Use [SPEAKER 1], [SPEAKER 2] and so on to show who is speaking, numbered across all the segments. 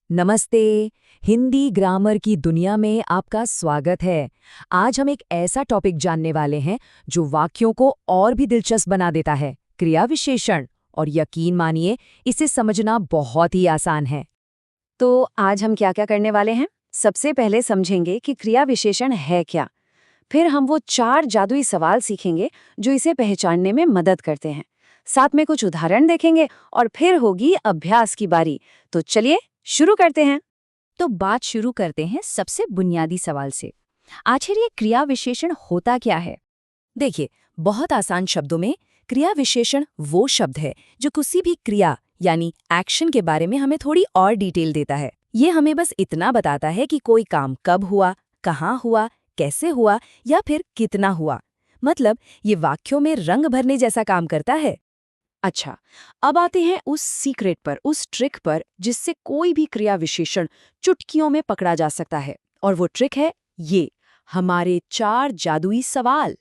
[SPEAKER 1] नमस्ते। हिंदी ग्रामर की दुनिया में आपका स्वागत है। आज हम एक ऐसा टॉपिक जानने वाले हैं जो वाक्यों को और भी दिलचस्प बना देता है, क्रिया विशेषण। और यकीन मानिए, इसे समझना बहुत ही आसान है।
[SPEAKER 2] तो आज हम क्या क्या करने वाले हैं? सबसे पहले समझेंगे कि क्रिया विशेषण है क्या। फिर हम वो 4 जादुई सवाल सीखेंगे जो इसे पहचानने में मदद करते हैं। साथ में कुछ उदाहरण देखेंगे और फिर होगी अभ्यास की बारी। तो चलिए शुरू करते हैं।
[SPEAKER 3] तो बात शुरू करते हैं सबसे बुनियादी सवाल से। आखिर ये क्रिया विशेषण होता क्या है?
[SPEAKER 1] देखिए, बहुत आसान शब्दों में क्रिया विशेषण वो शब्द है जो किसी भी क्रिया यानी एक्शन के बारे में हमें थोड़ी और डिटेल देता है। ये हमें बस इतना बताता है कि कोई काम कब हुआ, कहाँ हुआ, कैसे हुआ या फिर कितना हुआ। मतलब ये वाक्यों में रंग भरने जैसा काम करता है।
[SPEAKER 2] अच्छा, अब आते हैं उस सीक्रेट पर, उस ट्रिक पर जिससे कोई भी क्रिया विशेषण चुटकियों में पकड़ा जा सकता है। और वो ट्रिक है ये, हमारे 4 जादुई सवाल।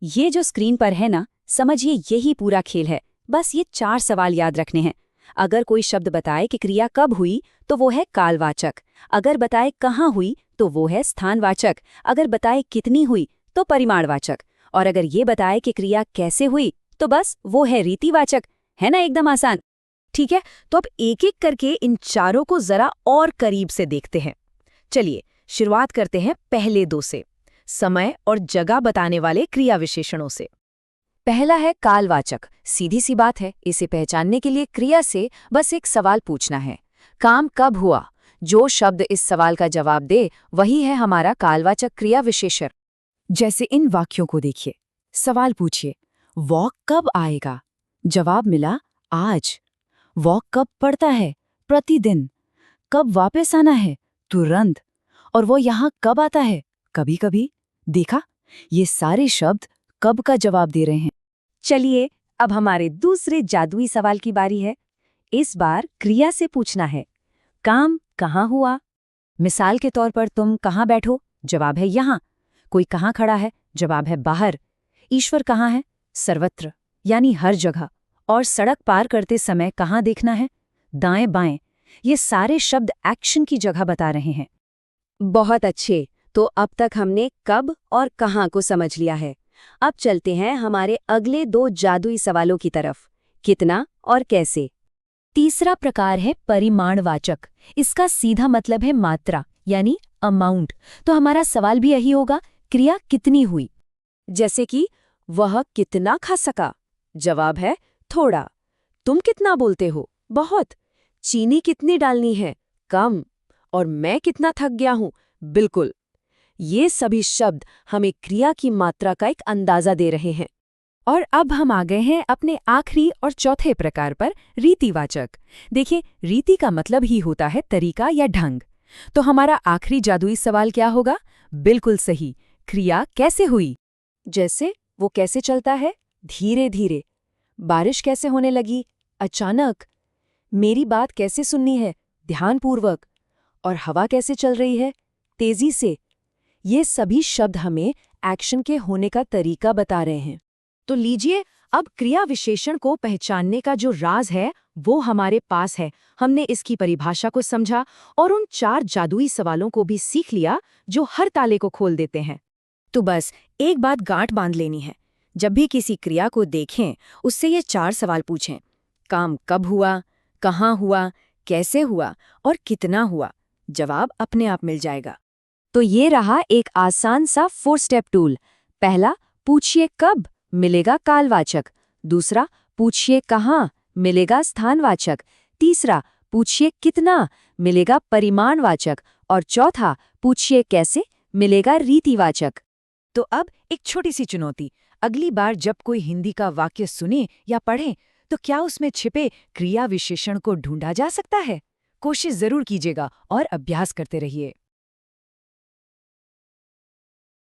[SPEAKER 3] ये जो स्क्रीन पर है ना, समझिए यही पूरा खेल है। बस ये 4 सवाल याद रखने हैं। अगर कोई शब्द बताए कि क्रिया कब हुई तो वो है कालवाचक। अगर बताए कहाँ हुई तो वो है स्थानवाचक। अगर बताए कितनी हुई तो परिमाणवाचक। और अगर ये बताए कि क्रिया कैसे हुई तो बस वो है रीतिवाचक। है ना, एकदम आसान।
[SPEAKER 2] ठीक है, तो अब एक एक करके इन चारों को जरा और करीब से देखते हैं। चलिए शुरुआत करते हैं पहले 2 से, समय और जगह बताने वाले क्रिया विशेषणों से।
[SPEAKER 1] पहला है कालवाचक। सीधी सी बात है, इसे पहचानने के लिए क्रिया से बस एक सवाल पूछना है, काम कब हुआ। जो शब्द इस सवाल का जवाब दे वही है हमारा कालवाचक क्रिया विशेषण।
[SPEAKER 2] जैसे इन वाक्यों को देखिए। सवाल पूछिए, वॉक कब आएगा? जवाब मिला, आज। वॉक कब पड़ता है? प्रतिदिन। कब वापस आना है? तुरंत। और वो यहाँ कब आता है? कभी कभी। देखा, ये सारे शब्द कब का जवाब दे रहे हैं।
[SPEAKER 1] चलिए, अब हमारे दूसरे जादुई सवाल की बारी है। इस बार क्रिया से पूछना है, काम कहाँ हुआ। मिसाल के तौर पर, तुम कहाँ बैठो? जवाब है यहाँ। कोई कहाँ खड़ा है? जवाब है बाहर। ईश्वर कहाँ है? सर्वत्र, यानी हर जगह। और सड़क पार करते समय कहाँ देखना है? दाएं बाएं। ये सारे शब्द एक्शन की जगह बता रहे हैं।
[SPEAKER 2] बहुत अच्छे। तो अब तक हमने कब और कहाँ को समझ लिया है। अब चलते हैं हमारे अगले 2 जादुई सवालों की तरफ, कितना और कैसे।
[SPEAKER 3] तीसरा प्रकार है परिमाणवाचक। इसका सीधा मतलब है मात्रा, यानी अमाउंट। तो हमारा सवाल भी यही होगा, क्रिया कितनी हुई।
[SPEAKER 2] जैसे कि वह कितना खा सका? जवाब है थोड़ा। तुम कितना बोलते हो? बहुत। चीनी कितनी डालनी है? कम। और मैं कितना थक गया हूं? बिल्कुल। ये सभी शब्द हमें क्रिया की मात्रा का एक अंदाजा दे रहे हैं।
[SPEAKER 1] और अब हम आ गए हैं अपने आखिरी और चौथे प्रकार पर, रीतिवाचक। देखिए, रीति का मतलब ही होता है तरीका या ढंग। तो हमारा आखिरी जादुई सवाल क्या होगा? बिल्कुल सही, क्रिया कैसे हुई।
[SPEAKER 2] जैसे, वो कैसे चलता है? धीरे धीरे। बारिश कैसे होने लगी? अचानक। मेरी बात कैसे सुननी है? ध्यानपूर्वक। और हवा कैसे चल रही है? तेजी से। ये सभी शब्द हमें एक्शन के होने का तरीका बता रहे हैं। तो लीजिए, अब क्रिया विशेषण को पहचानने का जो राज है वो हमारे पास है। हमने इसकी परिभाषा को समझा और उन 4 जादुई सवालों को भी सीख लिया जो हर ताले को खोल देते हैं। तो बस एक बात गांठ बांध लेनी है, जब भी किसी क्रिया को देखें उससे ये 4 सवाल पूछें। काम कब हुआ, कहाँ हुआ, कैसे हुआ और कितना हुआ। जवाब अपने आप मिल जाएगा।
[SPEAKER 1] तो ये रहा एक आसान सा 4 स्टेप टूल। पहला, पूछिए कब, मिलेगा कालवाचक। दूसरा, पूछिए कहाँ, मिलेगा स्थानवाचक। तीसरा, पूछिए कितना, मिलेगा परिमाणवाचक। और चौथा, पूछिए कैसे, मिलेगा रीतिवाचक। तो अब एक छोटी सी चुनौती, अगली बार जब कोई हिंदी का वाक्य सुने या पढ़े तो क्या उसमें छिपे क्रिया विशेषण को ढूंढा जा सकता है? कोशिश जरूर कीजिएगा और अभ्यास करते रहिए।